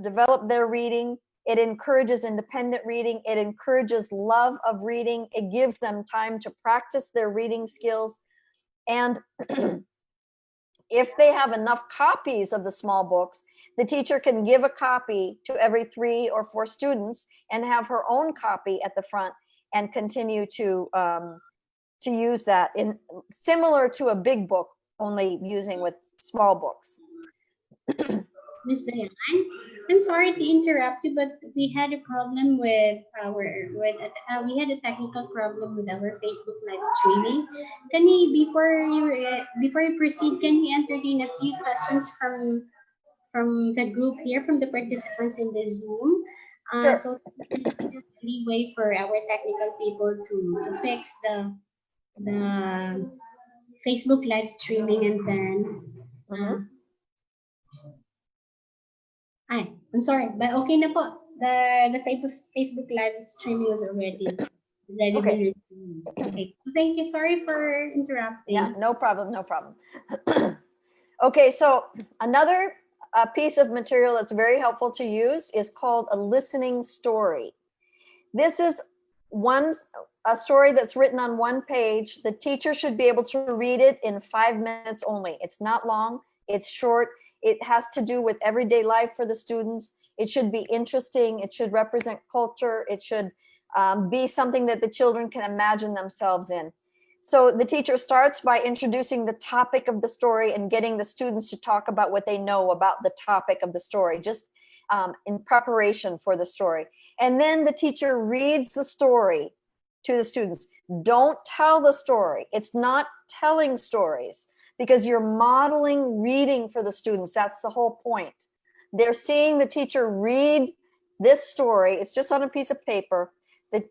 develop their reading. It encourages independent reading. It encourages love of reading. It gives them time to practice their reading skills. And if they have enough copies of the small books, the teacher can give a copy to every 3 or 4 students and have her own copy at the front and continue to use that, in similar to a big book, only using with small books. Miss Dianne, I'm sorry to interrupt you, but we had a problem with we had a technical problem with our Facebook live streaming. Can you before you proceed, can you entertain a few questions from the group here, from the participants in the Zoom? Sure. So leeway for our technical people to fix the Facebook live streaming, and then I'm sorry, but okay na po. The Facebook live streaming was already Okay. been resumed. Okay. Thank you. Sorry for interrupting. Yeah, no problem, no problem. Okay, so another piece of material that's very helpful to use is called a listening story. This is a story that's written on 1 page. The teacher should be able to read it in 5 minutes only. It's not long, it's short. It has to do with everyday life for the students. It should be interesting. It should represent culture. It should be something that the children can imagine themselves in. So the teacher starts by introducing the topic of the story and getting the students to talk about what they know about the topic of the story, just in preparation for the story. And then the teacher reads the story to the students. Don't tell the story. It's not telling stories, because you're modeling reading for the students. That's the whole point. They're seeing the teacher read this story. It's just on a piece of paper. The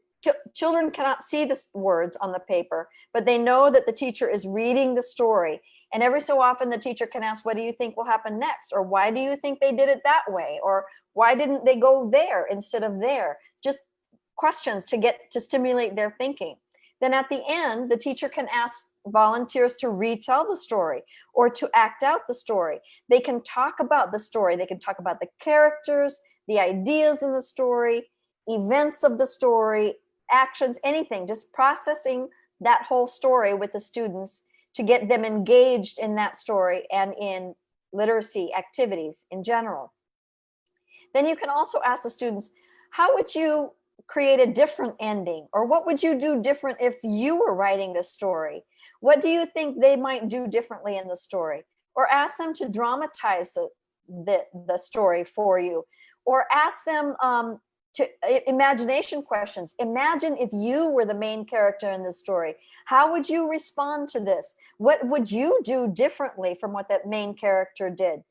children cannot see the words on the paper, but they know that the teacher is reading the story. And every so often the teacher can ask, what do you think will happen next? Or why do you think they did it that way? Or why didn't they go there instead of there? Just questions to stimulate their thinking. Then at the end, the teacher can ask volunteers to retell the story or to act out the story. They can talk about the story. They can talk about the characters, the ideas in the story, events of the story, actions, anything, just processing that whole story with the students to get them engaged in that story and in literacy activities in general. Then you can also ask the students, how would you create a different ending? Or what would you do different if you were writing this story? What do you think they might do differently in the story? Or ask them to dramatize the story for you. Or ask them imagination questions. Imagine if you were the main character in this story. How would you respond to this? What would you do differently from what that main character did?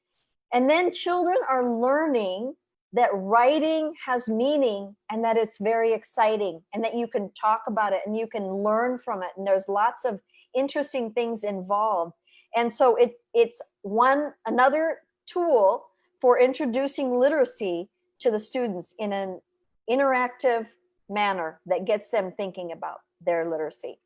And then children are learning that writing has meaning and that it's very exciting and that you can talk about it and you can learn from it. And there's lots of interesting things involved. And so it's another tool for introducing literacy to the students in an interactive manner that gets them thinking about their literacy.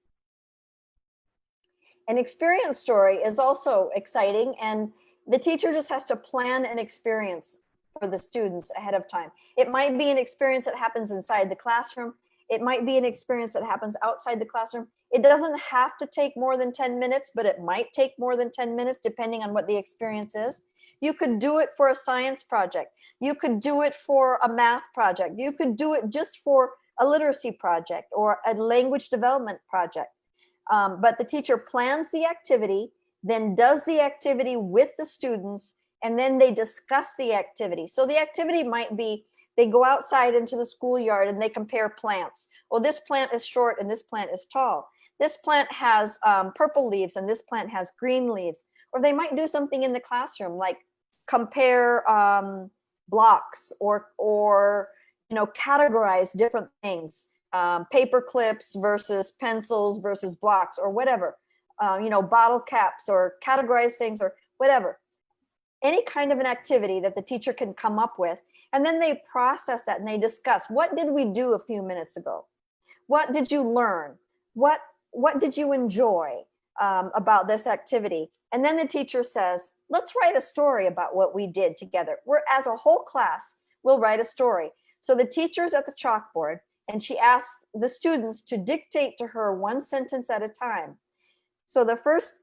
An experience story is also exciting, and the teacher just has to plan an experience for the students ahead of time. It might be an experience that happens inside the classroom. It might be an experience that happens outside the classroom. It doesn't have to take more than 10 minutes, but it might take more than 10 minutes depending on what the experience is. You could do it for a science project. You could do it for a math project. You could do it just for a literacy project or a language development project. But the teacher plans the activity, then does the activity with the students, and then they discuss the activity. So the activity might be, they go outside into the schoolyard and they compare plants. Well, this plant is short and this plant is tall. This plant has purple leaves and this plant has green leaves. Or they might do something in the classroom, like compare blocks or categorize different things, paper clips versus pencils versus blocks or whatever, bottle caps, or categorize things or whatever. Any kind of an activity that the teacher can come up with, and then they process that and they discuss, what did we do a few minutes ago? What did you learn? What did you enjoy about this activity? And then the teacher says, let's write a story about what we did together. We're, as a whole class, we'll write a story. So the teacher's at the chalkboard, and she asks the students to dictate to her one sentence at a time. So the first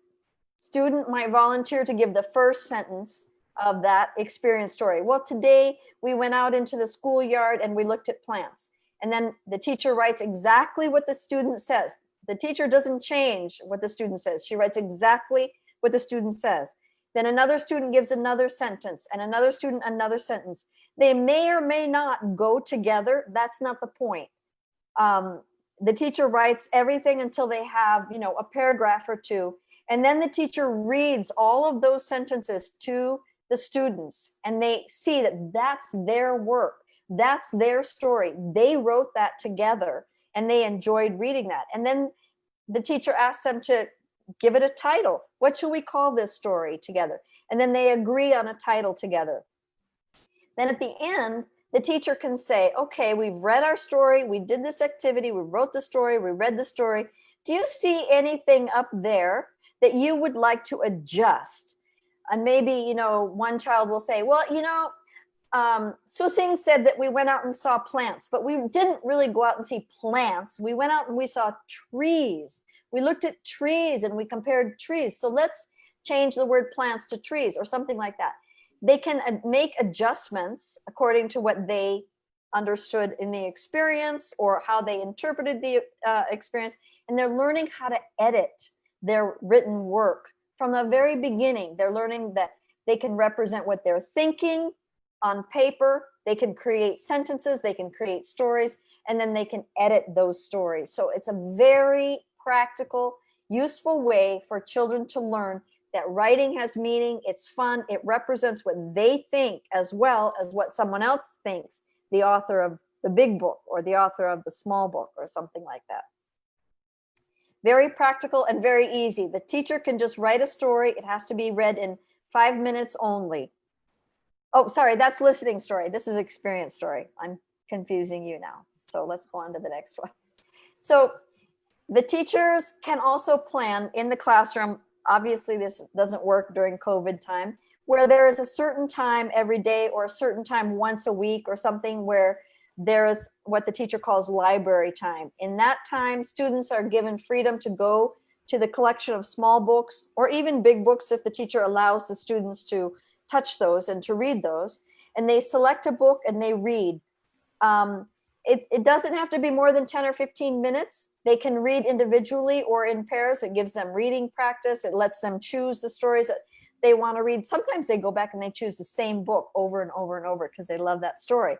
student might volunteer to give the first sentence of that experience story. Well, today we went out into the schoolyard and we looked at plants. And then the teacher writes exactly what the student says. The teacher doesn't change what the student says. She writes exactly what the student says. Then another student gives another sentence, and another student another sentence. They may or may not go together. That's not the point. The teacher writes everything until they have, you know, a paragraph or two. And then the teacher reads all of those sentences to the students, and they see that that's their work. That's their story. They wrote that together, and they enjoyed reading that. And then the teacher asks them to give it a title. What should we call this story together? And then they agree on a title together. Then at the end, the teacher can say, okay, we've read our story, we did this activity, we wrote the story, we read the story. Do you see anything up there that you would like to adjust? And maybe, you know, one child will say, well, you know, Susing said that we went out and saw plants, but we didn't really go out and see plants. We went out and we saw trees. We looked at trees and we compared trees. So let's change the word plants to trees or something like that. They can make adjustments according to what they understood in the experience or how they interpreted the experience. And they're learning how to edit their written work from the very beginning. They're learning that they can represent what they're thinking on paper. They can create sentences, they can create stories, and then they can edit those stories. So it's a very practical, useful way for children to learn that writing has meaning, it's fun, it represents what they think as well as what someone else thinks, the author of the big book or the author of the small book or something like that. Very practical and very easy. The teacher can just write a story. It has to be read in 5 minutes only. Oh, sorry, that's listening story. This is experience story. I'm confusing you now. So let's go on to the next one. So the teachers can also plan in the classroom. Obviously, this doesn't work during COVID time, where there is a certain time every day or a certain time once a week or something where there is what the teacher calls library time. In that time, students are given freedom to go to the collection of small books or even big books if the teacher allows the students to touch those and to read those. And they select a book and they read. It doesn't have to be more than 10 or 15 minutes. They can read individually or in pairs. It gives them reading practice. It lets them choose the stories that they want to read. Sometimes they go back and they choose the same book over and over and over because they love that story.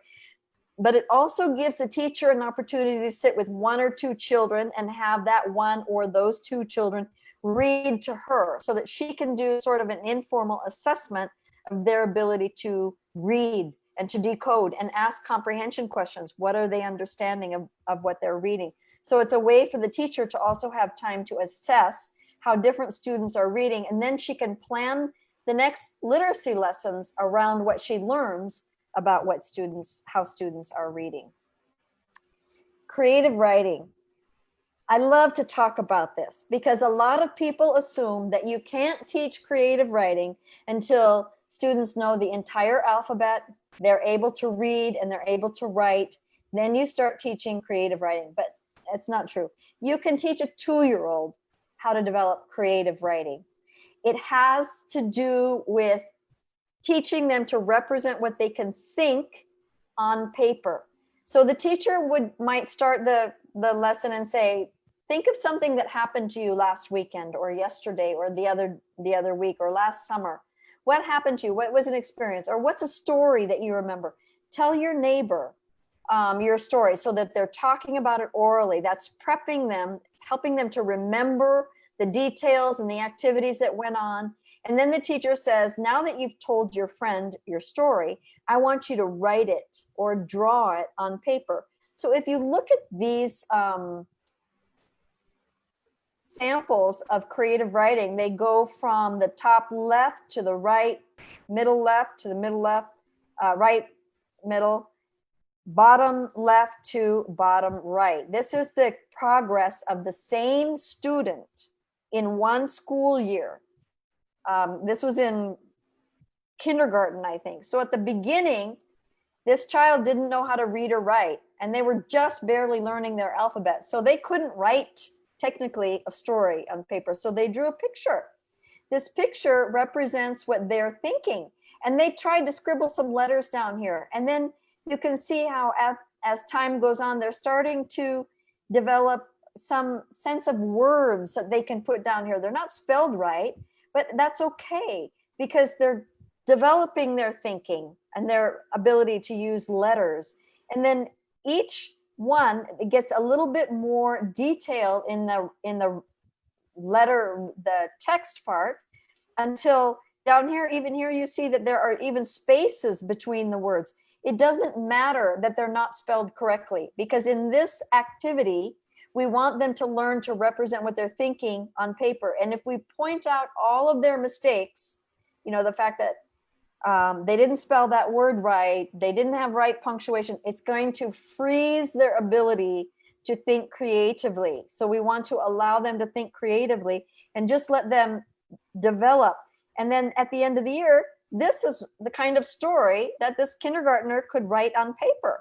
But it also gives the teacher an opportunity to sit with one or two children and have that one or those two children read to her so that she can do sort of an informal assessment of their ability to read and to decode and ask comprehension questions. What are they understanding of what they're reading? So it's a way for the teacher to also have time to assess how different students are reading, and then she can plan the next literacy lessons around what she learns about what students, how students are reading. Creative writing. I love to talk about this because a lot of people assume that you can't teach creative writing until students know the entire alphabet, they're able to read and they're able to write. Then you start teaching creative writing, but it's not true. You can teach a 2-year-old how to develop creative writing. It has to do with teaching them to represent what they can think on paper. So the teacher might start the lesson and say, think of something that happened to you last weekend or yesterday or the other week or last summer. What happened to you? What was an experience? Or what's a story that you remember? Tell your neighbor your story so that they're talking about it orally. That's prepping them, helping them to remember the details and the activities that went on. And then the teacher says, now that you've told your friend your story, I want you to write it or draw it on paper. So if you look at these samples of creative writing, they go from the top left to the right, middle left to the middle left, right, middle, bottom left to bottom right. This is the progress of the same student in one school year. This was in kindergarten, I think. So at the beginning, this child didn't know how to read or write, and they were just barely learning their alphabet. So they couldn't write technically a story on paper. So they drew a picture. This picture represents what they're thinking. And they tried to scribble some letters down here. And then you can see how as time goes on, they're starting to develop some sense of words that they can put down here. They're not spelled right, but that's okay because they're developing their thinking and their ability to use letters. And then each one gets a little bit more detail in the letter, the text part, until down here, even here, you see that there are even spaces between the words. It doesn't matter that they're not spelled correctly, because in this activity, we want them to learn to represent what they're thinking on paper. And if we point out all of their mistakes, you know, the fact that they didn't spell that word right, they didn't have right punctuation, it's going to freeze their ability to think creatively. So we want to allow them to think creatively and just let them develop. And then at the end of the year, this is the kind of story that this kindergartner could write on paper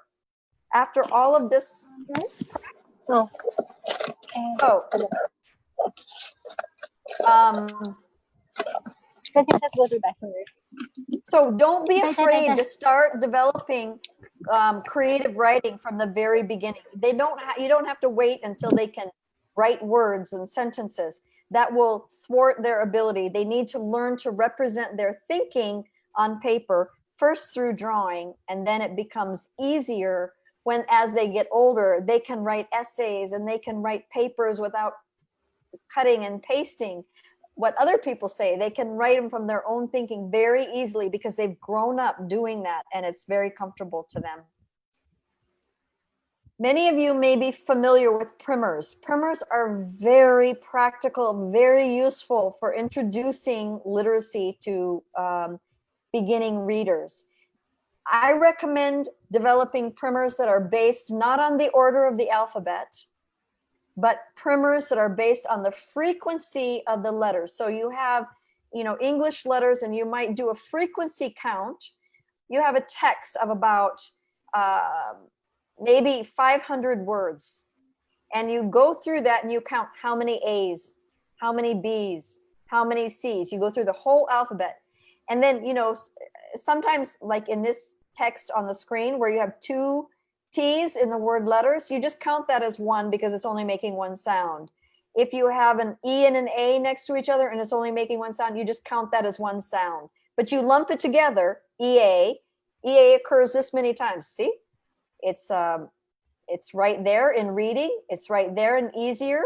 after all of this. Oh. Can you just go to back first? So don't be afraid to start developing creative writing from the very beginning. You don't have to wait until they can write words and sentences. That will thwart their ability. They need to learn to represent their thinking on paper, first through drawing, and then it becomes easier when, as they get older, they can write essays and they can write papers without cutting and pasting what other people say. They can write them from their own thinking very easily because they've grown up doing that and it's very comfortable to them. Many of you may be familiar with primers. Primers are very practical, very useful for introducing literacy to beginning readers. I recommend developing primers that are based not on the order of the alphabet, but primers that are based on the frequency of the letters. So you have, you know, English letters, and you might do a frequency count. You have a text of about maybe 500 words, and you go through that and you count how many A's, how many B's, how many C's. You go through the whole alphabet. And then, you know, sometimes like in this text on the screen where you have 2 T's in the word letters, you just count that as 1 because it's only making 1 sound. If you have an E and an A next to each other and it's only making 1 sound, you just count that as 1 sound. But you lump it together, EA. EA occurs this many times. See? It's right there in reading. It's right there in easier.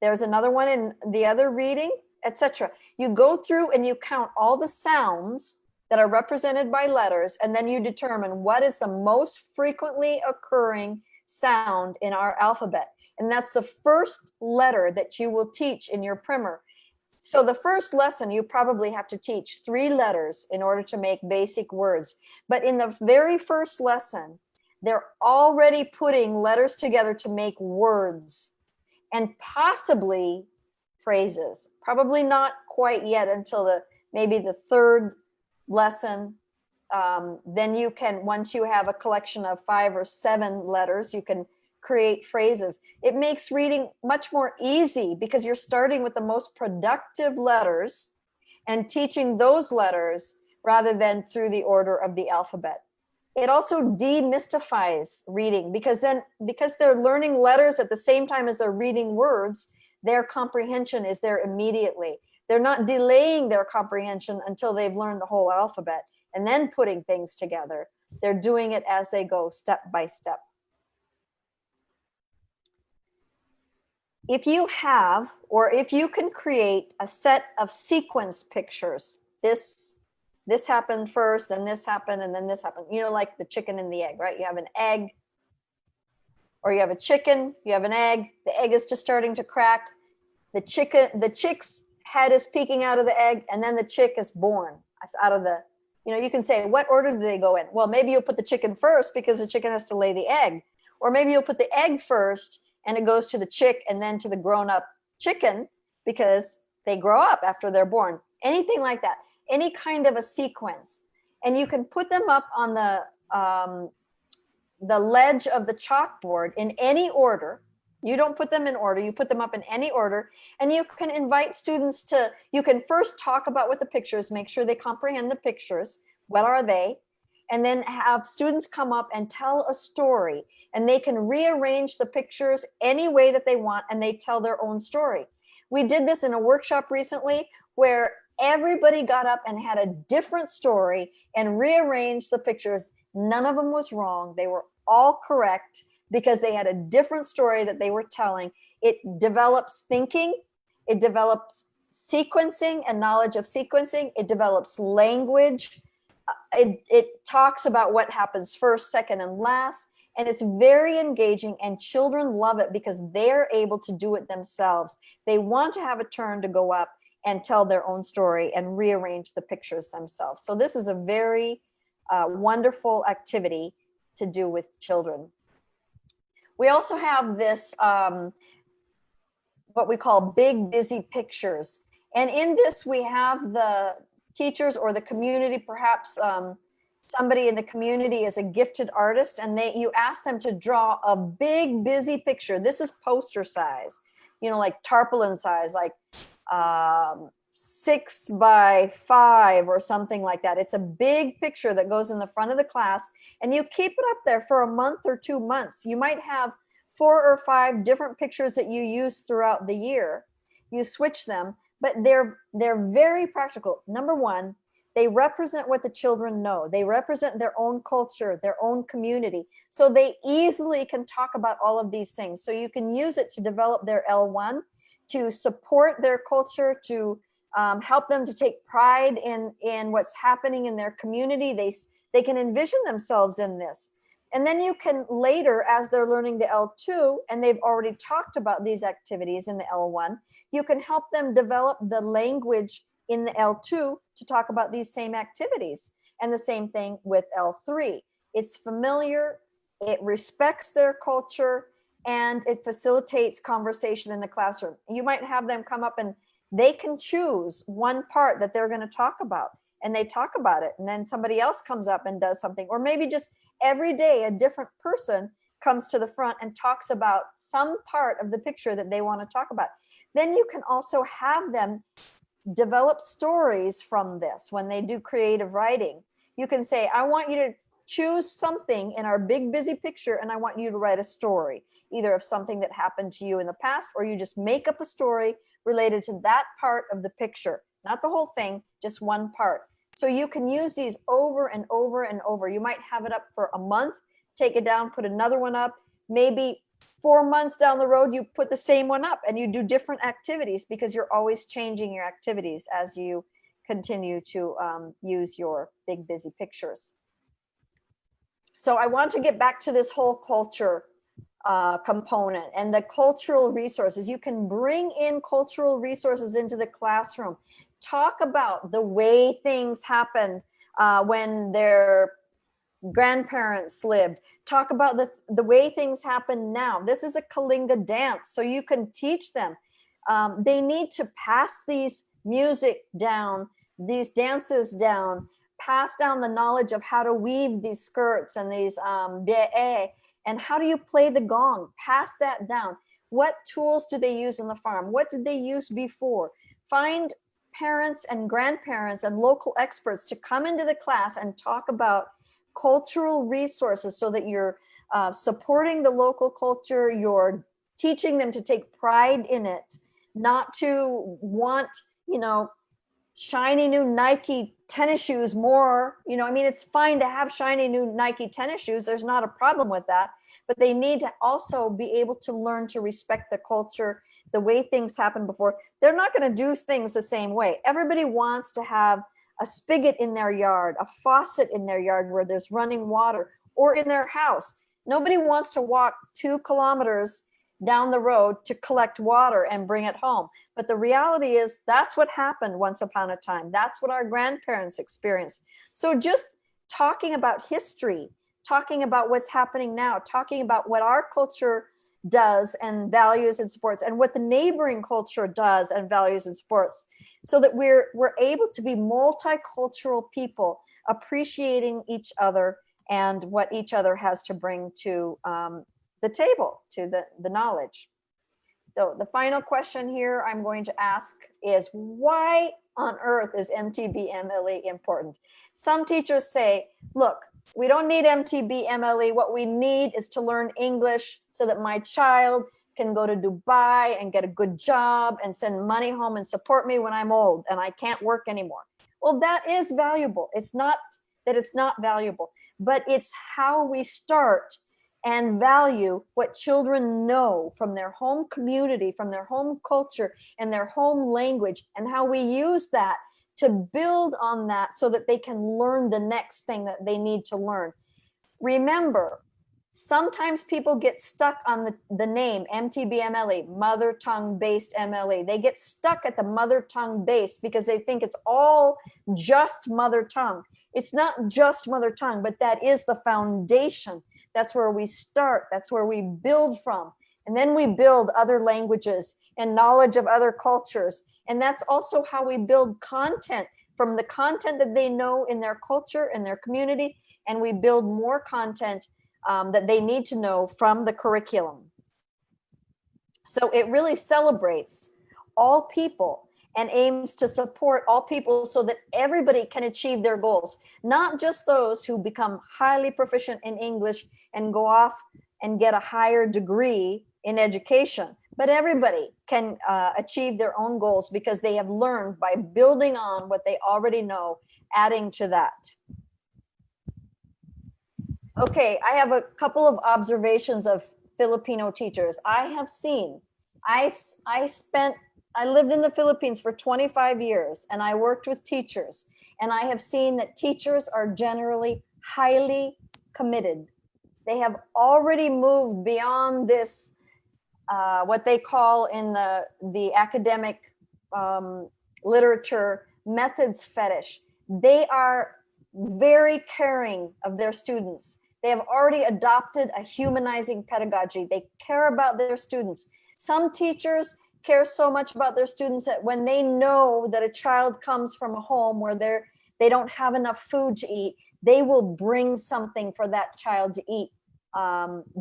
There's another one in the other reading, etc. You go through and you count all the sounds that are represented by letters, and then you determine what is the most frequently occurring sound in our alphabet. And that's the first letter that you will teach in your primer. So the first lesson, you probably have to teach 3 letters in order to make basic words. But in the very first lesson, they're already putting letters together to make words and possibly phrases. Probably not quite yet until maybe the 3rd lesson. Then you can, once you have a collection of 5 or 7 letters, you can create phrases. It makes reading much more easy because you're starting with the most productive letters and teaching those letters rather than through the order of the alphabet. It also demystifies reading because they're learning letters at the same time as they're reading words, their comprehension is there immediately. They're not delaying their comprehension until they've learned the whole alphabet and then putting things together. They're doing it as they go, step by step. If you have, or if you can create a set of sequence pictures, this happened first, then this happened, and then this happened. You know, like the chicken and the egg, right? You have an egg, or you have a chicken, you have an egg. The egg is just starting to crack. The chick's head is peeking out of the egg, and then the chick is born out of the, you know, you can say, what order do they go in? Well, maybe you'll put the chicken first because the chicken has to lay the egg. Or maybe you'll put the egg first and it goes to the chick and then to the grown-up chicken because they grow up after they're born. anything like that, any kind of a sequence. And you can put them up on the ledge of the chalkboard in any order. You don't put them in order, you put them up in any order, and you can invite students to, you can first talk about what the pictures, make sure they comprehend the pictures, what are they, and then have students come up and tell a story, and they can rearrange the pictures any way that they want, and they tell their own story. We did this in a workshop recently where everybody got up and had a different story and rearranged the pictures. None of them was wrong. They were all correct because they had a different story that they were telling. It develops thinking, it develops sequencing and knowledge of sequencing, it develops language, it talks about what happens first, second, and last, and it's very engaging, and children love it because they're able to do it themselves. They want to have a turn to go up and tell their own story and rearrange the pictures themselves. So this is a very wonderful activity to do with children. We also have this, what we call big busy pictures. And in this, we have the teachers or the community, perhaps somebody in the community is a gifted artist, and you ask them to draw a big busy picture. This is poster size, you know, like tarpaulin size, like 6 by 5 or something like that. It's a big picture that goes in the front of the class, and you keep it up there for a month or 2 months. You might have 4 or 5 different pictures that you use throughout the year. You switch them, but they're very practical. Number one, they represent what the children know. They represent their own culture, their own community. So they easily can talk about all of these things. So you can use it to develop their L1, to support their culture, to help them to take pride in what's happening in their community. They can envision themselves in this. And then you can later, as they're learning the L2, and they've already talked about these activities in the L1, you can help them develop the language in the L2 to talk about these same activities. And the same thing with L3. It's familiar, it respects their culture, and it facilitates conversation in the classroom. You might have them come up and they can choose one part that they're going to talk about, and they talk about it, and then somebody else comes up and does something, or maybe just every day a different person comes to the front and talks about some part of the picture that they want to talk about. Then you can also have them develop stories from this when they do creative writing. You can say, I want you to choose something in our big busy picture, and I want you to write a story, either of something that happened to you in the past, or you just make up a story related to that part of the picture, not the whole thing, just one part. So you can use these over and over and over. You might have it up for a month, take it down, put another one up. Maybe 4 months down the road, you put the same one up and you do different activities, because you're always changing your activities as you continue to use your big busy pictures. So I want to get back to this whole culture component and the cultural resources. You can bring in cultural resources into the classroom. Talk about the way things happened when their grandparents lived. Talk about the way things happen now. This is a Kalinga dance, so you can teach them. They need to pass these music down, these dances down, pass down the knowledge of how to weave these skirts and these be'e, and how do you play the gong. Pass that down. What tools do they use on the farm? What did they use before? Find parents and grandparents and local experts to come into the class and talk about cultural resources, so that you're supporting the local culture, you're teaching them to take pride in it, not to want, you know, shiny new Nike tennis shoes more. You know, I mean, it's fine to have shiny new Nike tennis shoes. There's not a problem with that, but they need to also be able to learn to respect the culture, the way things happened before. They're not going to do things the same way. Everybody wants to have a spigot in their yard, a faucet in their yard where there's running water, or in their house. Nobody wants to walk 2 kilometers down the road to collect water and bring it home. But the reality is that's what happened once upon a time. That's what our grandparents experienced. So just talking about history, talking about what's happening now, talking about what our culture does and values and supports, and what the neighboring culture does and values and supports. so that we're able to be multicultural people, appreciating each other and what each other has to bring to the table, to the knowledge. So the final question here I'm going to ask is, why on earth is MTB-MLE important? Some teachers say, look, we don't need MTB-MLE. What we need is to learn English so that my child can go to Dubai and get a good job and send money home and support me when I'm old and I can't work anymore. Well, that is valuable. It's not that it's not valuable, but it's how we start and value what children know from their home community, from their home culture and their home language, and how we use that to build on that so that they can learn the next thing that they need to learn. Remember, sometimes people get stuck on the name MTB-MLE, mother tongue based MLE. They get stuck at the mother tongue base because they think it's all just mother tongue. It's not just mother tongue, but that is the foundation. That's where we start. That's where we build from. And then we build other languages and knowledge of other cultures. And that's also how we build content from the content that they know in their culture and their community. And we build more content that they need to know from the curriculum. So it really celebrates all people and aims to support all people so that everybody can achieve their goals, not just those who become highly proficient in English and go off and get a higher degree in education, but everybody can achieve their own goals because they have learned by building on what they already know, adding to that. Okay, I have a couple of observations of Filipino teachers. I have seen, I lived in the Philippines for 25 years and I worked with teachers, and I have seen that teachers are generally highly committed. They have already moved beyond this, what they call in the academic literature, methods fetish. They are very caring of their students. They have already adopted a humanizing pedagogy. They care about their students. Some teachers care so much about their students that when they know that a child comes from a home where they don't have enough food to eat, they will bring something for that child to eat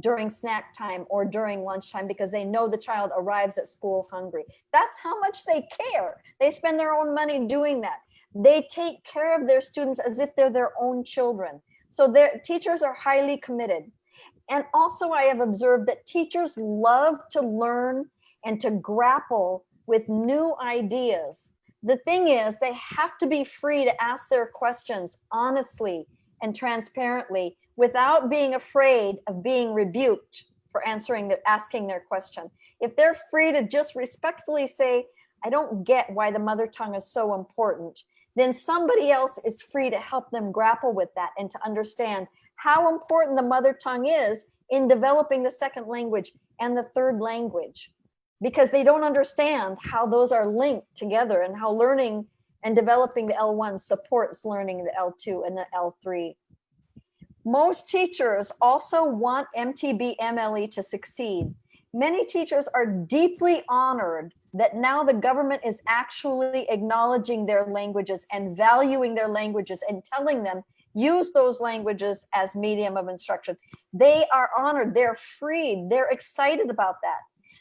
during snack time or during lunchtime because they know the child arrives at school hungry. That's how much they care. They spend their own money doing that. They take care of their students as if they're their own children. So their teachers are highly committed. And also I have observed that teachers love to learn and to grapple with new ideas. The thing is, they have to be free to ask their questions honestly and transparently without being afraid of being rebuked for asking their question. If they're free to just respectfully say, I don't get why the mother tongue is so important, then somebody else is free to help them grapple with that and to understand how important the mother tongue is in developing the second language and the third language, because they don't understand how those are linked together and how learning and developing the L1 supports learning the L2 and the L3. Most teachers also want MTB-MLE to succeed. Many teachers are deeply honored that now the government is actually acknowledging their languages and valuing their languages and telling them, use those languages as medium of instruction. They are honored, they're freed, they're excited about that.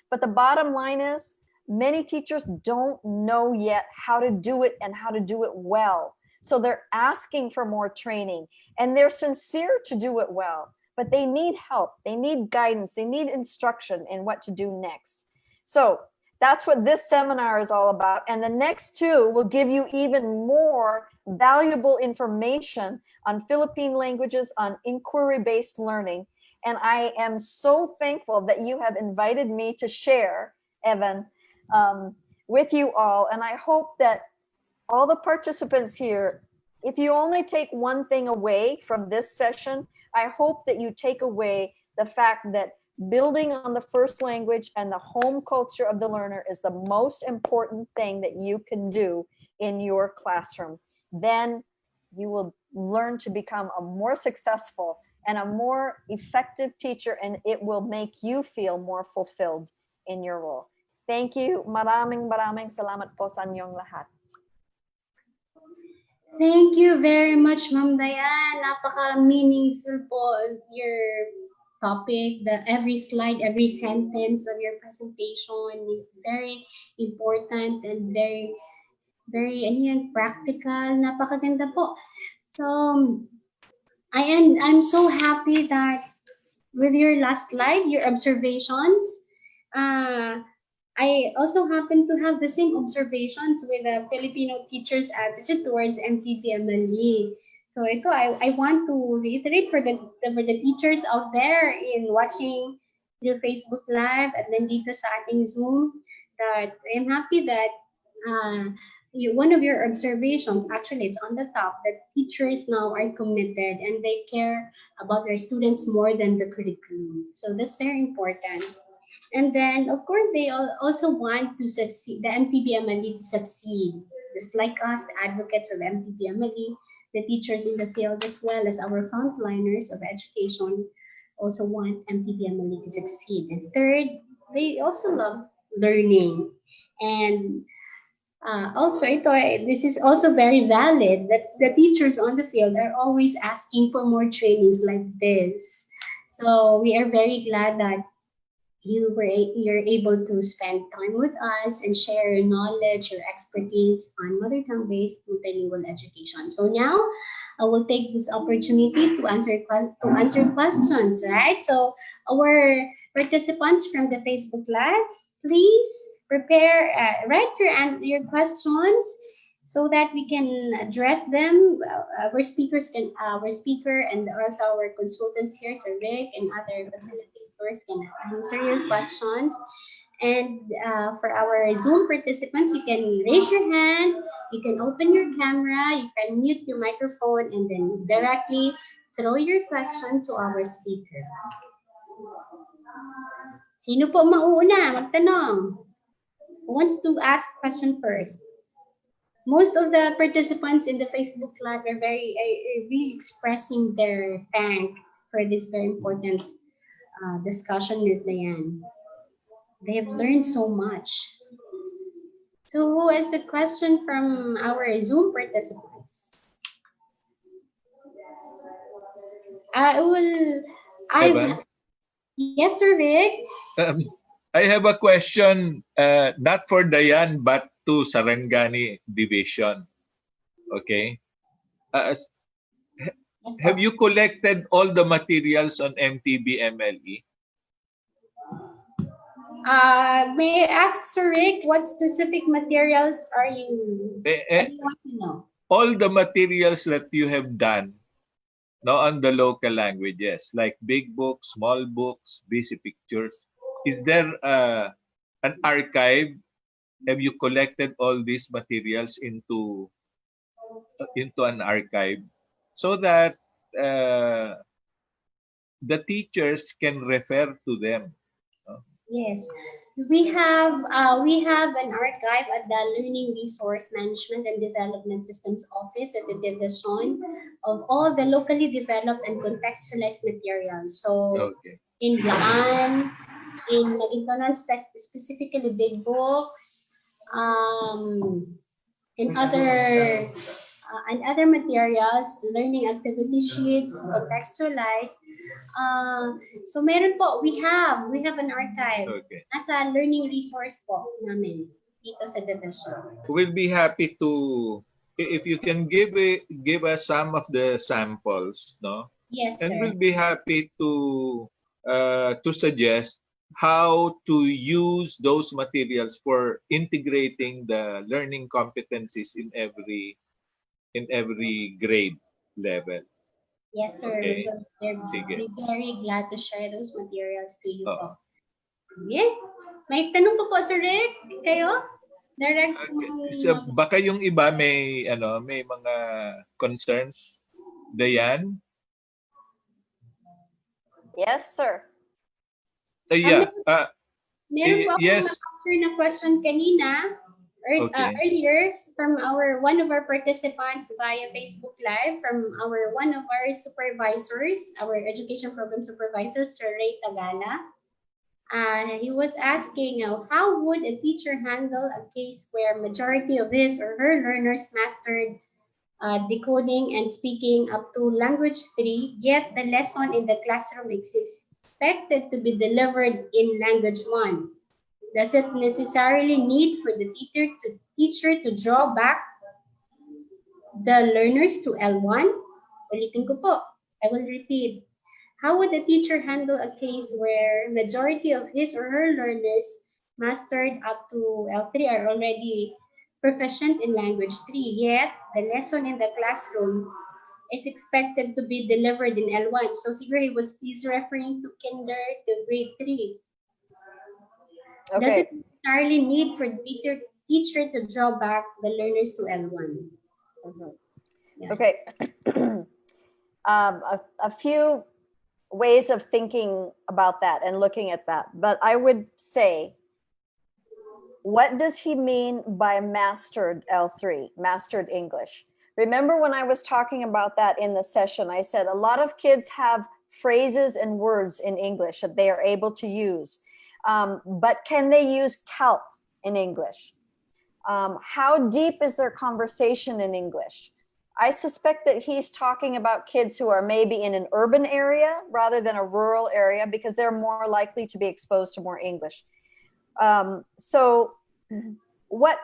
But the bottom line is, many teachers don't know yet how to do it and how to do it well. So they're asking for more training and they're sincere to do it well, but they need help, they need guidance, they need instruction in what to do next. So that's what this seminar is all about. And the next two will give you even more valuable information on Philippine languages, on inquiry-based learning. And I am so thankful that you have invited me to share, Evan, with you all. And I hope that all the participants here, if you only take one thing away from this session, I hope that you take away the fact that building on the first language and the home culture of the learner is the most important thing that you can do in your classroom. Then you will learn to become a more successful and a more effective teacher, and it will make you feel more fulfilled in your role. Thank you. Maraming salamat po sa inyong lahat. Thank you very much, Ma'am Diane. Napaka-meaningful po your topic. Every slide, every sentence of your presentation is very important and very ano yan, practical. Napakaganda po. So, I'm so happy that with your last slide, your observations, uh, I also happen to have the same observations with the Filipino teachers' attitude towards MTPMLE. So I want to reiterate for the teachers out there in watching through Facebook Live and then dito sa ating Zoom that I'm happy that one of your observations, actually it's on the top, that teachers now are committed and they care about their students more than the curriculum. So that's very important. And then, of course, they also want to succeed, the MTBMLE to succeed. Just like us, the advocates of MTBMLE, the teachers in the field, as well as our frontliners of education, also want MTBMLE to succeed. And third, they also love learning. And also, this is also very valid that the teachers on the field are always asking for more trainings like this. So we are very glad that you're able to spend time with us and share your knowledge, your expertise on mother tongue based multilingual education. So now I will take this opportunity to answer questions, right? So our participants from the Facebook Live, please prepare, write your questions so that we can address them. Our speaker and also our consultants here, Sir Rick and other facilitators can answer your questions. And for our Zoom participants, you can raise your hand, you can open your camera, you can mute your microphone, and then directly throw your question to our speaker. Sino po mauuna magtanong? Who wants to ask question first? Most of the participants in the Facebook Live are really expressing their thank for this very important discussion, Ms. Dianne. They have learned so much. So who has a question from our Zoom participants? Yes, Sir Rick. I have a question, not for Dianne, but to Sarangani Division. Okay. Have you collected all the materials on MTB-MLE? May I ask, Sir Rick, what specific materials are you want to know? All the materials that you have done on the local languages, like big books, small books, busy pictures. Is there an archive? Have you collected all these materials into an archive so that the teachers can refer to them? Yes, we have an archive at the Learning Resource Management and Development Systems Office at the division of all the locally developed and contextualized materials. So in Dianne, in Maguindanao, specifically big books, and other materials, learning activity sheets, contextualized. So meron po, we have an archive. Nasa learning resource po namin dito sa division. We'll be happy to, if you can give us some of the samples, no? Yes, and sir. we'll be happy to suggest how to use those materials for integrating the learning competencies in every grade level. Yes, sir. Okay. We're very glad to share those materials to you po. Sige. May tanong po Sir Rick, kayo? Direct. So, baka yung iba may mga concerns. Dianne? Yes, sir. Yeah. Meron po yes. akong na question kanina. Earlier from one of our participants via Facebook Live, from one of our supervisors, our education program supervisor, Sir Ray Tagala. He was asking how would a teacher handle a case where majority of his or her learners mastered decoding and speaking up to language 3, yet the lesson in the classroom is expected to be delivered in language 1. Does it necessarily need for the teacher to draw back the learners to L1? Ulitin ko po. I will repeat. How would the teacher handle a case where majority of his or her learners mastered up to L3 are already proficient in language 3, yet the lesson in the classroom is expected to be delivered in L1. So siguro he's referring to kinder to grade 3. Does Okay. it necessarily need for the teacher to draw back the learners to L1? Mhm. Yeah. Okay. A few ways of thinking about that and looking at that. But I would say, what does he mean by mastered L3, mastered English? Remember when I was talking about that in the session, I said a lot of kids have phrases and words in English that they are able to use. But can they use CALP in English? How deep is their conversation in English? I suspect that he's talking about kids who are maybe in an urban area rather than a rural area because they're more likely to be exposed to more English. So what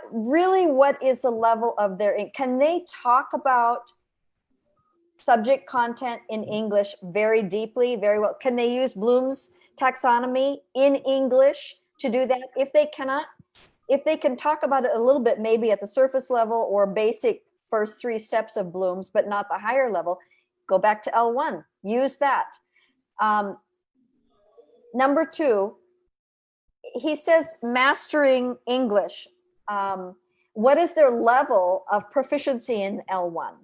is the level of their, can they talk about subject content in English very deeply, very well? Can they use Bloom's taxonomy in English to do that? If they cannot, if they can talk about it a little bit, maybe at the surface level or basic first 3 steps of Bloom's, but not the higher level, go back to L1, use that. Number 2, he says mastering English. What is their level of proficiency in L1?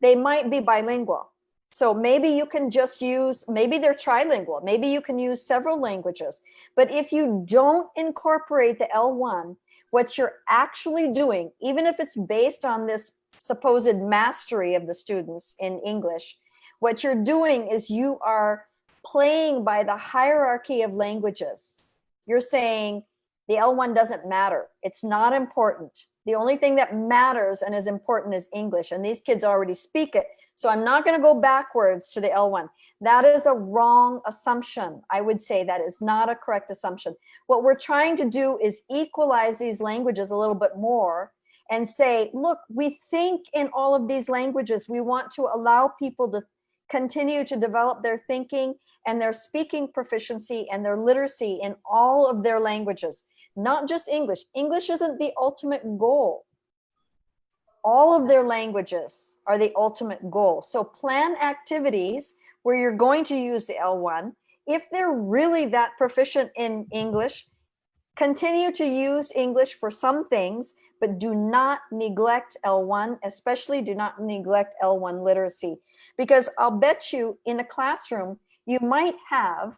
They might be bilingual. So maybe you can just use, maybe they're trilingual. Maybe you can use several languages. But if you don't incorporate the L1, what you're actually doing, even if it's based on this supposed mastery of the students in English, what you're doing is you are playing by the hierarchy of languages. You're saying the L1 doesn't matter. It's not important. The only thing that matters and is important is English, and these kids already speak it. So I'm not going to go backwards to the L1. That is a wrong assumption. I would say that is not a correct assumption. What we're trying to do is equalize these languages a little bit more and say, look, we think in all of these languages. We want to allow people to continue to develop their thinking and their speaking proficiency and their literacy in all of their languages, not just English. English isn't the ultimate goal. All of their languages are the ultimate goal. So plan activities where you're going to use the L1. If they're really that proficient in English, continue to use English for some things, but do not neglect L1, especially do not neglect L1 literacy. Because I'll bet you in a classroom, you might have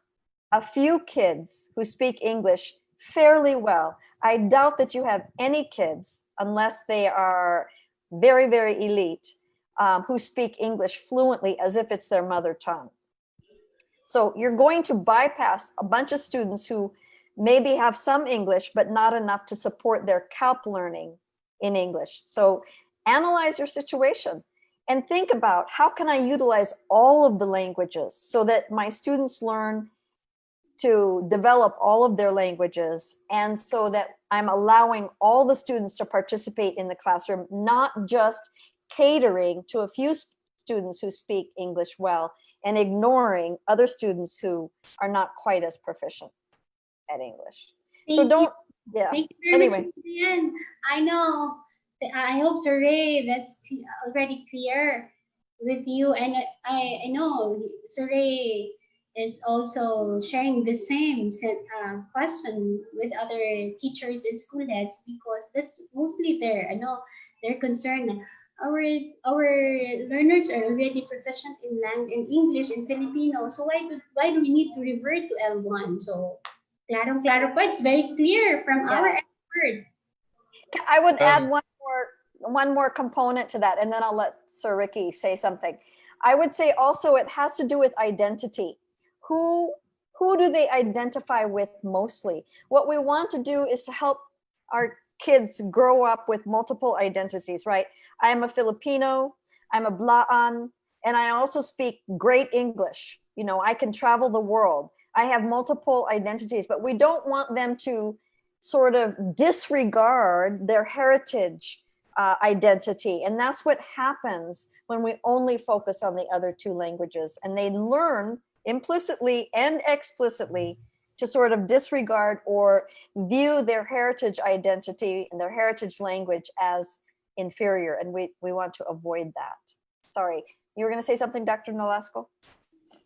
a few kids who speak English fairly well. I doubt that you have any kids, unless they are very, very elite, who speak English fluently as if it's their mother tongue. So you're going to bypass a bunch of students who maybe have some English, but not enough to support their CALP learning in English. So analyze your situation and think about, how can I utilize all of the languages so that my students learn to develop all of their languages, and so that I'm allowing all the students to participate in the classroom, not just catering to a few students who speak English well and ignoring other students who are not quite as proficient at English. So don't, yeah. Thank you very Anyway. much, Dianne. I know. I hope, Sir Ray, that's already clear with you. And I know Sir Ray is also sharing the same question with other teachers and school heads, because that's mostly I know they're concerned. Our learners are already proficient in English and Filipino, so why do we need to revert to L1? So claro po, it's very clear from our expert. I would add one more component to that, and then I'll let Sir Ricky say something. I would say also it has to do with identity. Who do they identify with mostly? What we want to do is to help our kids grow up with multiple identities, right? I am a Filipino, I'm a Blaan, and I also speak great English. You know, I can travel the world. I have multiple identities, but we don't want them to sort of disregard their heritage identity. And that's what happens when we only focus on the other two languages. And they learn implicitly and explicitly to sort of disregard or view their heritage identity and their heritage language as inferior. And we want to avoid that. Sorry, you were going to say something, Dr. Nolasco?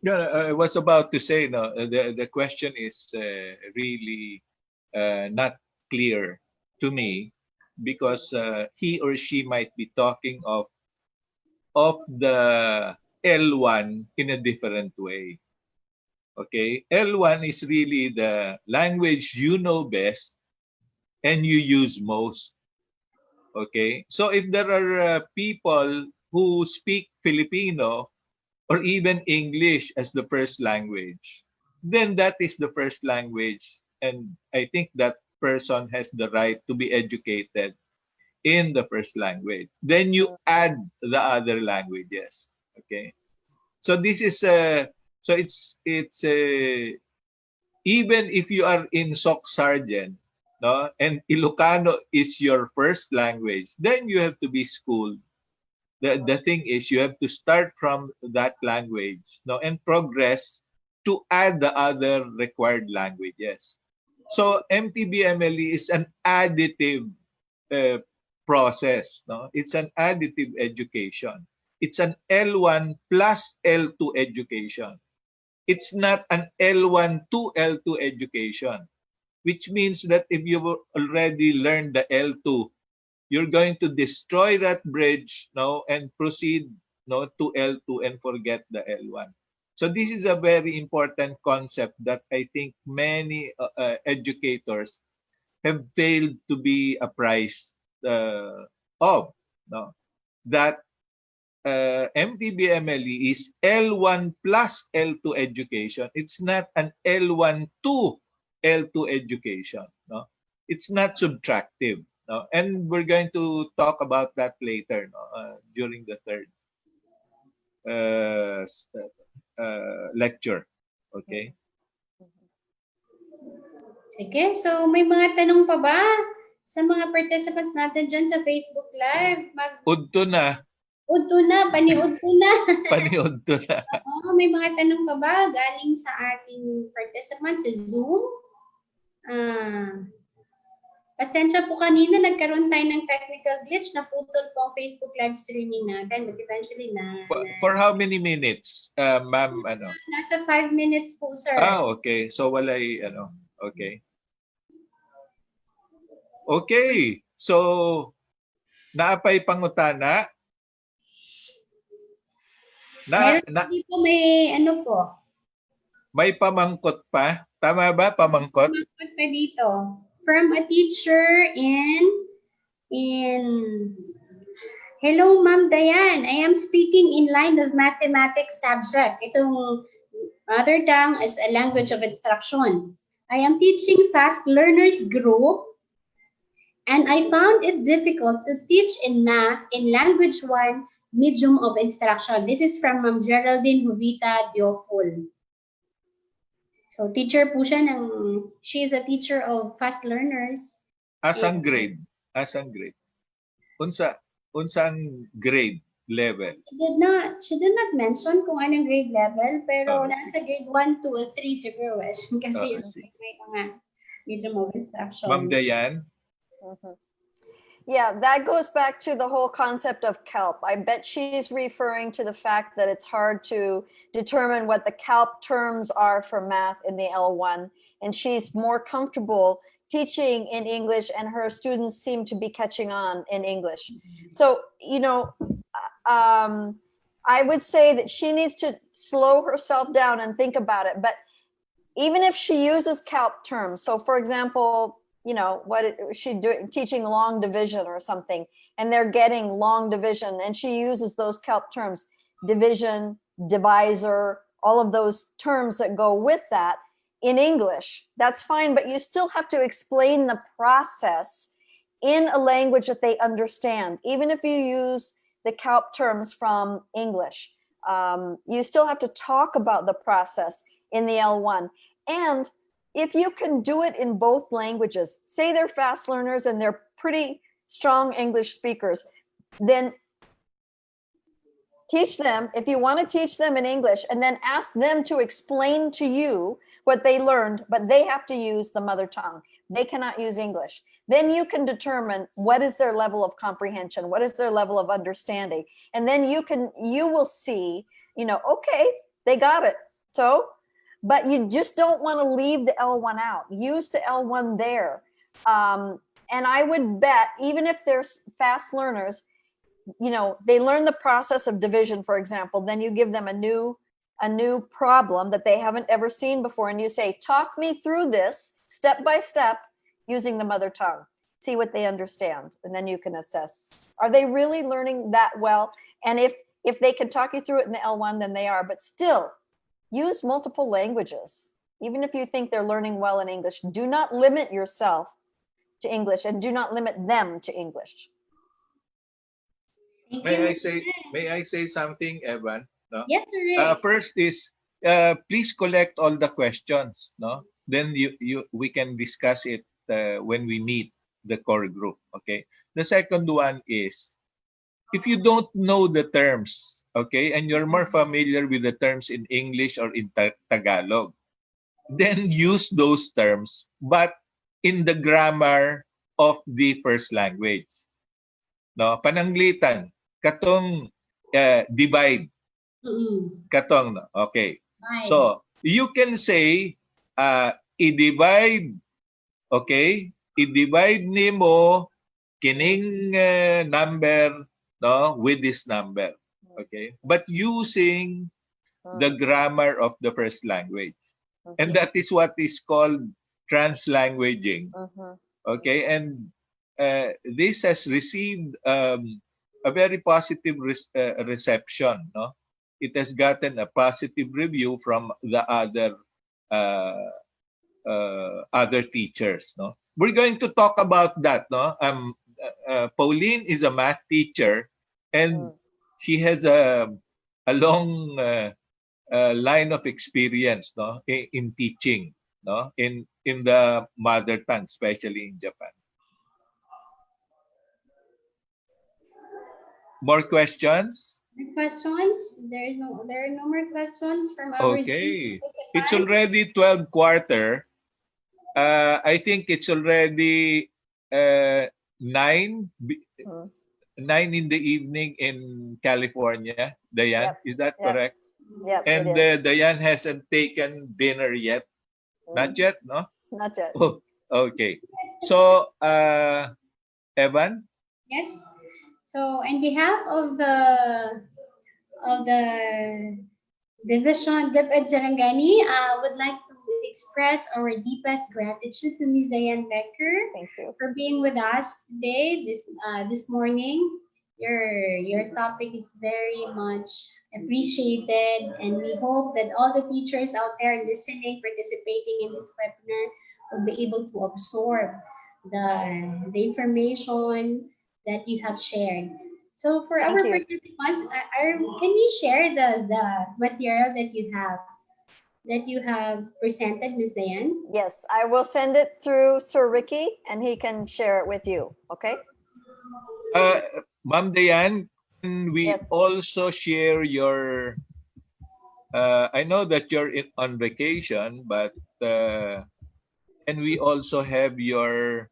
Yeah, I was about to say, no, the question is really not clear to me, because he or she might be talking of the L1 in a different way. Okay, L1 is really the language you know best and you use most. Okay, so if there are people who speak Filipino or even English as the first language, then that is the first language. And I think that person has the right to be educated in the first language. Then you add the other languages. Okay. So this is so it's even if you are in Soc Sargent, no, and Ilocano is your first language, then you have to be schooled. The thing is, you have to start from that language, no, and progress to add the other required languages. So MTBMLE is an additive uh, process, no? It's an additive education. It's an L1 plus L2 education. It's not an L1 to L2 education, which means that if you've already learned the L2, you're going to destroy that bridge, no, and proceed, no, to L2 and forget the L1. So this is a very important concept that I think many educators have failed to be apprised of, no, that MTBMLE is L1 plus L2 education. It's not an L1 to L2 education. No? It's not subtractive. No? And we're going to talk about that later, no? During the third lecture. Okay? Sige, so may mga tanong pa ba sa mga participants natin dyan sa Facebook Live? Udto na. Udto na, paniudto na. Paniudto na. Oo, may mga tanong pa ba galing sa ating participants sa Zoom? Pasensya po kanina, nagkaroon tayo ng technical glitch, naputol po ang Facebook live streaming natin, but eventually For how many minutes, ma'am? Ano? Nasa 5 minutes po, sir. Okay. So walay, okay. Okay. So, naapay pangutana? Dito may po. May pamangkot pa? Tama ba, pamangkot? Pamangkot pa dito. From a teacher in Hello, Ma'am Dianne. I am speaking in line of mathematics subject. Itong mother tongue as a language of instruction. I am teaching fast learners group, and I found it difficult to teach in math in language 1 medium of instruction. This is from Ma'am Geraldine Jovita Diofol. So teacher po siya she is a teacher of fast learners. Asang grade? Asang grade? Unsang grade level? She did not mention kung anong grade level, pero nasa grade 1, 2, and 3 siguro. Kasi yung may mga medium of instruction. Ma'am Dianne? Yeah, that goes back to the whole concept of CALP. I bet she's referring to the fact that it's hard to determine what the CALP terms are for math in the L1, and she's more comfortable teaching in English, and her students seem to be catching on in English. So, I would say that she needs to slow herself down and think about it. But even if she uses CALP terms, so for example, teaching long division or something, and they're getting long division, and she uses those CALP terms, division, divisor, all of those terms that go with that in English, that's fine, but you still have to explain the process in a language that they understand. Even if you use the CALP terms from English. You still have to talk about the process in the L1. And if you can do it in both languages, say they're fast learners and they're pretty strong English speakers, then teach them, if you want to teach them in English, and then ask them to explain to you what they learned, but they have to use the mother tongue. They cannot use English. Then you can determine what is their level of comprehension, what is their level of understanding. And then you will see, okay, they got it. So, but you just don't want to leave the L1 out. Use the L1 there. And I would bet, even if they're fast learners, they learn the process of division, for example, then you give them a new problem that they haven't ever seen before. And you say, talk me through this step by step using the mother tongue, see what they understand. And then you can assess, are they really learning that well? And if they can talk you through it in the L1, then they are, but still use multiple languages. Even if you think they're learning well in English, do not limit yourself to English and do not limit them to English. Thank May you. I say something, Evan? No? Yes, sir. First is, please collect all the questions. No, then we can discuss it when we meet the core group. Okay. The second one is, if you don't know the terms, okay, and you're more familiar with the terms in English or in Tagalog, then use those terms, but in the grammar of the first language. No, pananglitan, katong divide, katong, no? Okay. Bye. So, you can say, i-divide, okay? I-divide nimo kining number, no, with this number, okay? But using the grammar of the first language. And that is what is called translanguaging. Okay, and this has received a very positive reception. No, it has gotten a positive review from the other teachers. No, we're going to talk about that. No, Pauline is a math teacher, and she has a long line of experience, no, in teaching, no, in the mother tongue, especially in Japan. More questions? Questions? There are no more questions from our Okay, Zoom it's participants. already 12 quarter. I think it's already 9 in the evening in California. Dianne, Yep. is that Yep. correct? Yep, And it is. Dianne hasn't taken dinner yet. Not yet, no? Not yet. Oh, okay. So, Evan? Yes. So, on behalf of the Division DepEd Sarangani, I would like to express our deepest gratitude to Ms. Dianne Dekker Thank you. for being with us today, this morning. Your topic is very much appreciated, and we hope that all the teachers out there listening, participating in this webinar, will be able to absorb the information that you have shared. So for Thank our you. participants, can we share the material that you have presented, Ms. Dianne? Yes, I will send it through Sir Ricky and he can share it with you. Okay. Ma'am Dianne, can we Yes. also share your, I know that you're on vacation, but can we also have your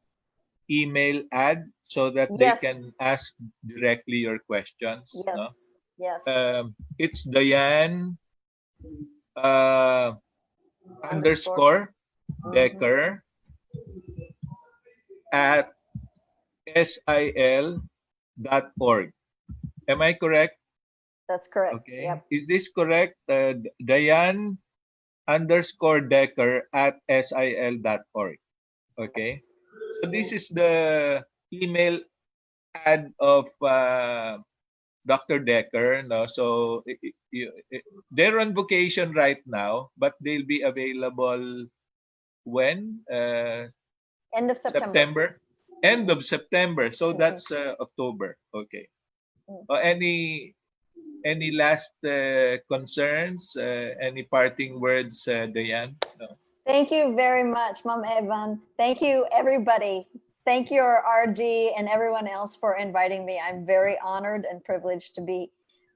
email ad so that they Yes. can ask directly your questions? No? Yes. It's Dianne underscore Dekker at sil.org. Am I correct? That's correct. Okay. Yep. Is this correct? Dianne underscore Dekker at sil.org. Okay. So this is the email ad of Dr. Dekker. No? So they're on vacation right now, but they'll be available when? End of September. September. End of September. So that's October. Okay. Or any last concerns? Any parting words, Dianne? No. Thank you very much, Mom Evan. Thank you, everybody. Thank you, RD and everyone else for inviting me. I'm very honored and privileged to be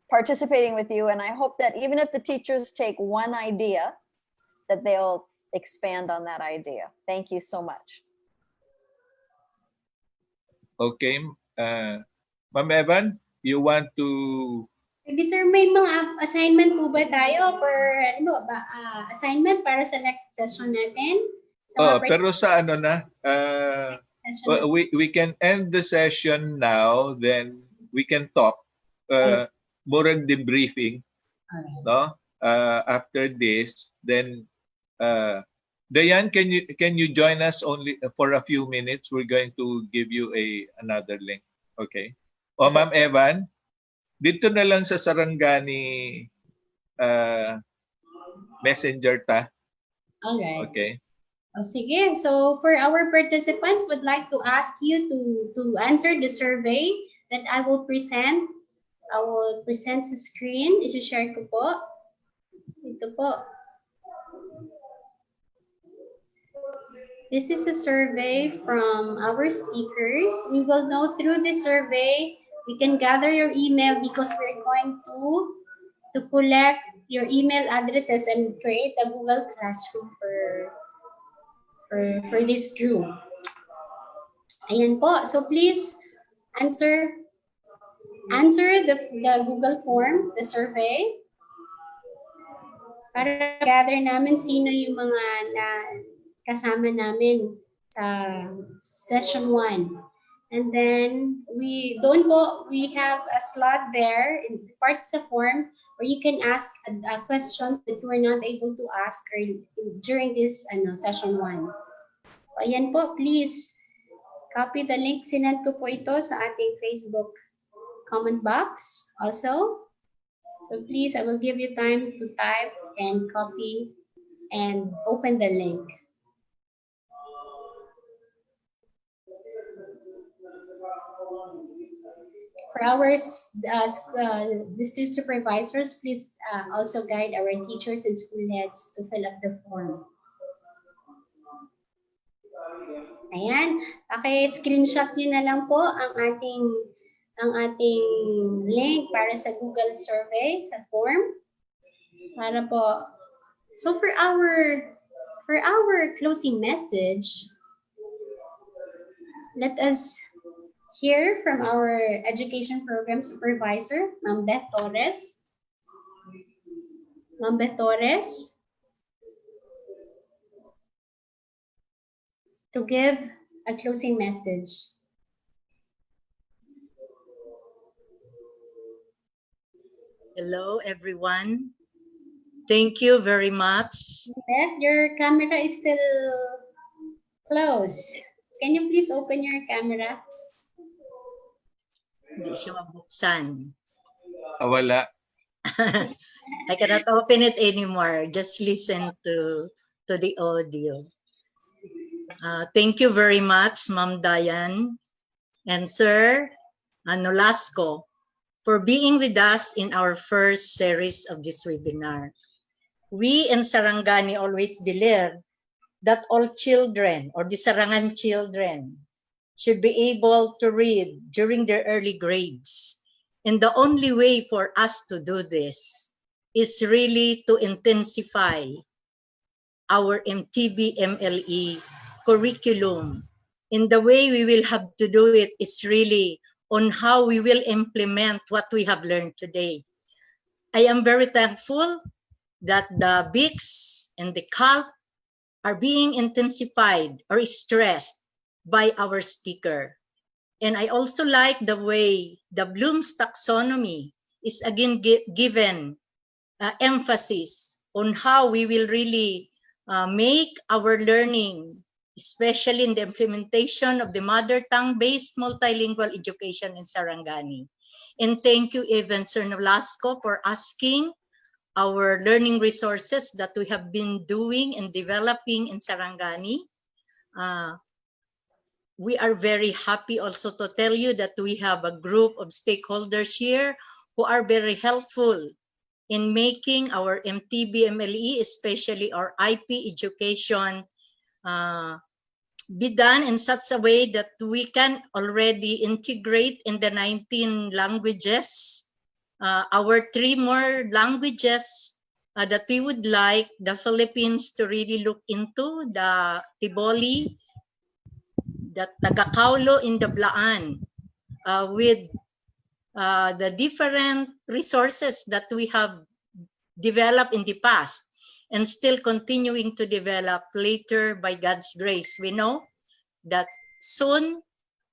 participating with you. And I hope that even if the teachers take one idea, that they'll expand on that idea. Thank you so much. Okay. Ma'am Evan, you want to... Sige sir, may mga assignment po ba tayo for assignment para sa next session natin? Pero sa ano na, session we can end the session now, then we can talk. Murag debriefing, Alright. no? After this, then Dianne, can you join us only for a few minutes? We're going to give you another link. Okay. O Ma'am Evan, dito na lang sa Sarangani Messenger ta. Alright. Okay. Oh, sige. So for our participants, would like to ask you to answer the survey that I will present. I will present sa screen. I-share ko po. Ito po. This is a survey from our speakers. We will know through this survey, we can gather your email because we're going to collect your email addresses and create a Google Classroom for this group. Ayan po. So please answer the Google form, the survey, para gather namin sino yung mga kasama namin sa session 1. And then we have a slot there in parts of form where you can ask questions that you were not able to ask during this session 1. So, ayan po, please copy the link. Sinend ko po ito sa ating Facebook comment box also. So please, I will give you time to type and copy and open the link. For our district supervisors, please also guide our teachers and school heads to fill up the form. Ayan, paki-screenshot nyo na lang po ang ating link para sa Google survey sa form. Para po. So for our closing message, let us hear from our education program supervisor, Ma'am Beth Torres. Ma'am Beth Torres, to give a closing message. Hello, everyone. Thank you very much. Beth, your camera is still closed. Can you please open your camera? Hindi siya mabuksan. Wala. I cannot open it anymore. Just listen to the audio. Thank you very much, Ma'am Dianne and Sir Nolasco, for being with us in our first series of this webinar. We in Sarangani always believe that all children or the Sarangan children should be able to read during their early grades. And the only way for us to do this is really to intensify our MTB-MLE curriculum. And the way we will have to do it is really on how we will implement what we have learned today. I am very thankful that the BICS and the CALP are being intensified or stressed by our speaker. And I also like the way the Bloom's taxonomy is again given emphasis on how we will really make our learning, especially in the implementation of the mother tongue-based multilingual education in Sarangani. And thank you even Sir Nolasco for asking our learning resources that we have been doing and developing in Sarangani. we are very happy also to tell you that we have a group of stakeholders here who are very helpful in making our MTB-MLE, especially our IP education, be done in such a way that we can already integrate in the 19 languages, our 3 more languages that we would like the Philippines to really look into, the Tiboli, the Tagakaulo in the Blaan, with the different resources that we have developed in the past and still continuing to develop later by God's grace. We know that soon,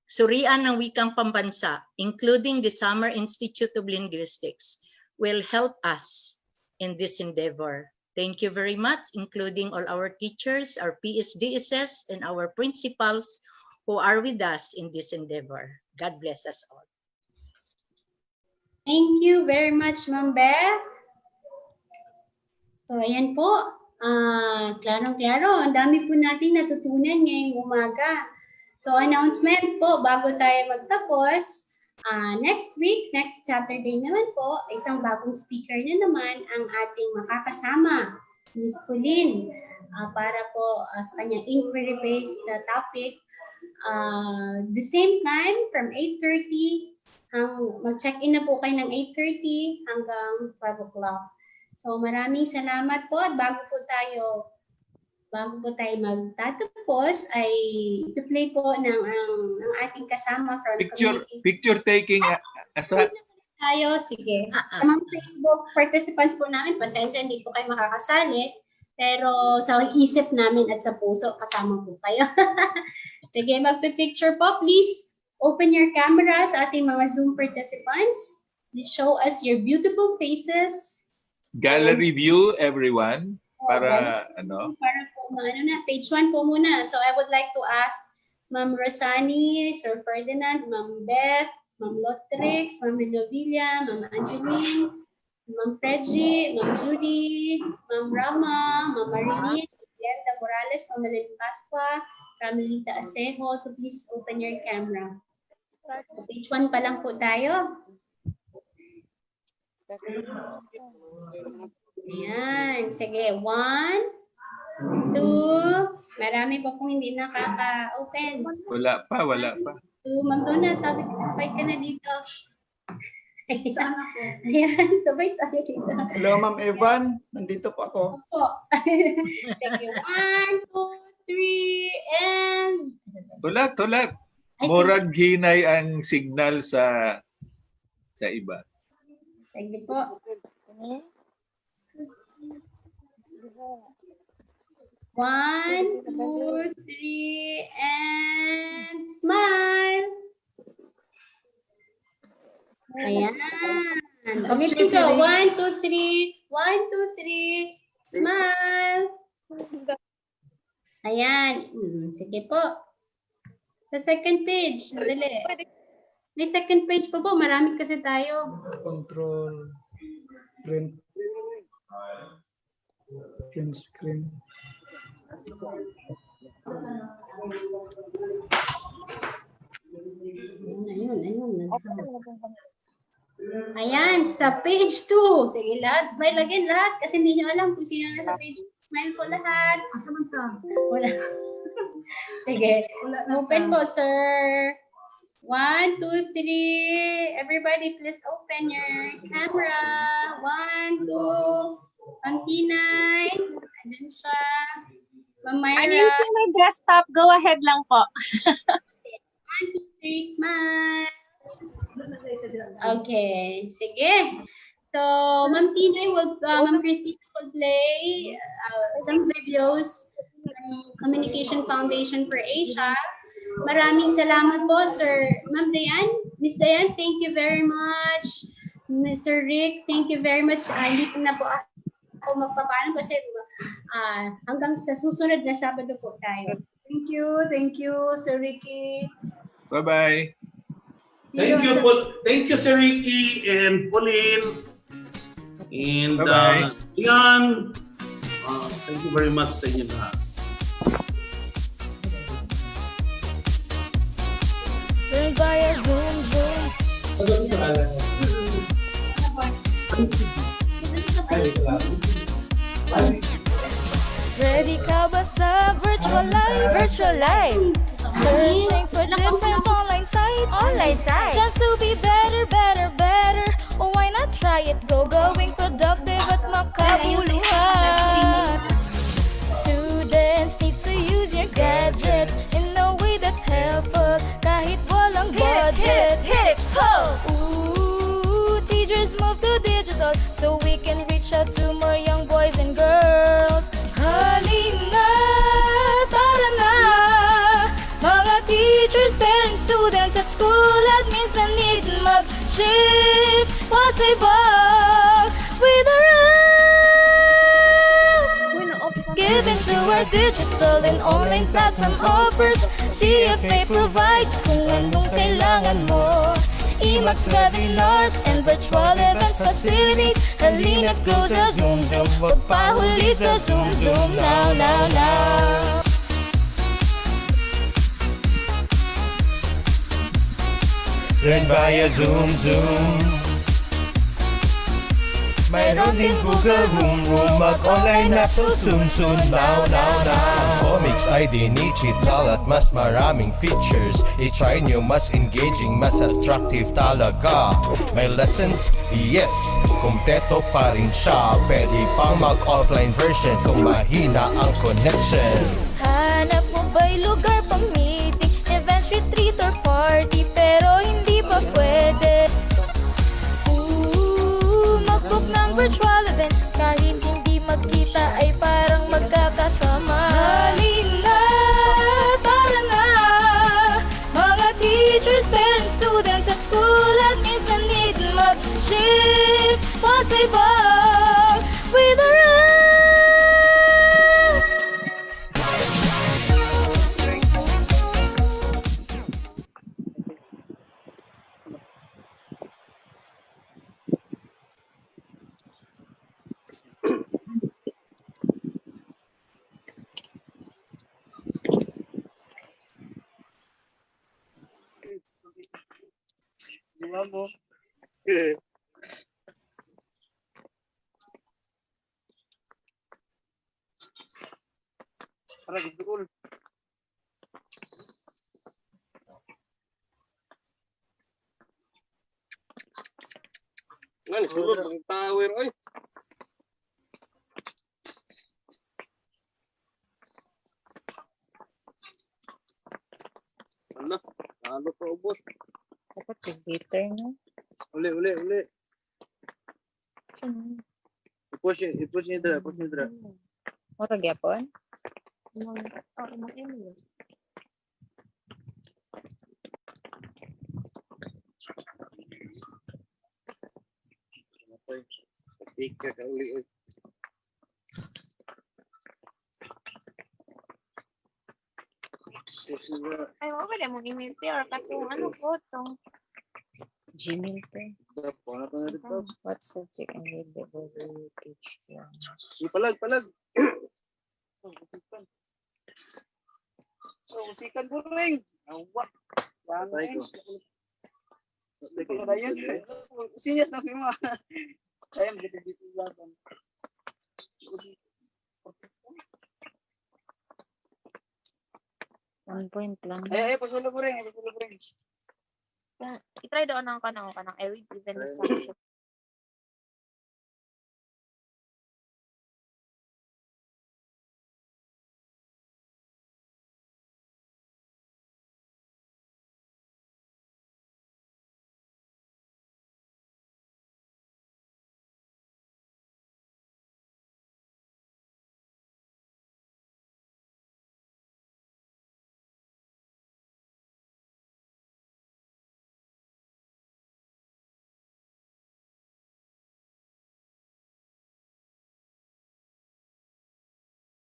Surian ng Wikang Pambansa, including the Summer Institute of Linguistics, will help us in this endeavor. Thank you very much, including all our teachers, our PSDSS, and our principals who are with us in this endeavor. God bless us all. Thank you very much, Ma'am Beth. So, ayan po. Klarong-klaro. Ang dami po natin natutunan ngayong umaga. So, announcement po bago tayo magtapos. Next week, next Saturday naman po, isang bagong speaker na naman ang ating makakasama, Ms. Colleen, para po sa kanyang inquiry-based topic. The same time, from 8:30, mag-check-in na po kayo ng 8:30 hanggang 12 o'clock. So maraming salamat po at bago po tayo magtatapos ay i-play po ng ating kasama from picture taking tayo. Sige. Sa mga Facebook participants po namin, pasensya hindi po kayo makakasali, pero sa isip namin at sa puso kasama po kayo. Sige, magpi-picture po. Please open your camera sa ating mga Zoom participants. Please show us your beautiful faces. Gallery view, everyone. Para po page 1 po muna. So I would like to ask Ma'am Rosani, Sir Ferdinand, Ma'am Beth, Ma'am Lotrix, Ma'am Novilla, Ma'am Angeline, Ma'am Fredgie, Ma'am Judy, Ma'am Rama, Ma'am Marilis, Dianne Morales, Ma'am Melanie Pasqua, Ramelita Asejo, to please open your camera. So page 1 pa lang po tayo. Ayan. Sige. 1, 2. Marami pa pong hindi nakaka-open. Wala pa. 2. Ma'am Donna, sabay ka na dito. Ayan. Sabay tayo dito. Hello, Ma'am Evan. Nandito po ako. Opo. Sige. 1, 2, 3, and... Tulat. Murag hinay ang signal sa iba. Sige po. 1, 2, 3, and smile. Ayan. Ulitin ko. 1, 2, 3. 1, 2, 3. Smile. Ayan. Sige po. Sa second page. Dali. May second page pa po. Marami kasi tayo. Control. Print screen. Ayun. Ayan, sa page 2. Sige, lahat. Smile again, lahat. Kasi hindi nyo alam kung sino na sa page 2. Smile po lahat. Asaman ka? Wala. Sige. Open po, sir. 1, 2, 3. Everybody, please open your camera. 1, 2. Ma'am Tinay. Andiyan siya. Ma'am Myra. I'm using my desktop. Go ahead lang po. 1, 2, 3. Smile. Okay. Sige. So, Ma'am Tinay Ma'am Christina will play some videos from Communication Foundation for Asia. Maraming salamat po, Sir. Ma'am Dianne, Miss Dianne, thank you very much. Mr. Rick, thank you very much. Hindi po na po ako magpapaalam kasi hanggang sa susunod na Sabado po tayo. Thank you, Sir Ricky. Bye-bye. Thank you, Sir Ricky and Pauline. And Bye-bye. Dianne, thank you very much sa inyo lahat. learn via Zoom. Ready ka ba sa virtual life? Virtual life. Searching for different online sites. Just to be better. Oh, why not try it? Going productive at makabuluhan. Students need to use your gadgets in a way that's helpful kahit walang budget. Hit it. Ho! Ooh, teachers move to digital so we can reach out to more young boys and girls. Halina, tara na, mga teachers, parents, students at school admins na need mag-shift pasibag with our Give into our digital and online platform offers. CFA provides kung anong kailangan mo. EMAX webinars and virtual events facilities. Halina't grow sa Zoom. Magpahuli sa Zoom. Now. Learn via Zoom. Mayroon din Google Room. Mag-online na so soon. Now. Comics ay digital at mas maraming features. I-try nyo, mas engaging, mas attractive talaga. May lessons? Yes, kumpleto pa rin siya. Pwede pang mag-offline version kung mahina ang connection. Hanap mo ba'y lugar pang meeting, events, retreat or party, pero hindi pa pwede? Mag-book ng virtual events kahit hindi magkita ay parang magkakasama. Halina, tara na, mga teachers, parents, students at school admins na need mag-shift pasibag with our Sulod ang tower, oy. Ano? Ano to, ubos? Dapat computer no? Uli. I-push niyo dra. Mura gyapon? Dekker ka uli, oy. Ay, mo ba mong email or katong ano po tong Gmail to. Ano pa na dito? What subject and grade level will you teach them? Palag. Musikan po ring. Awa. Patay ko. Serious na firma. Sayang dito laban. 1 point lang. Pasulo ko rin. i-try doon ang kanang I read even sa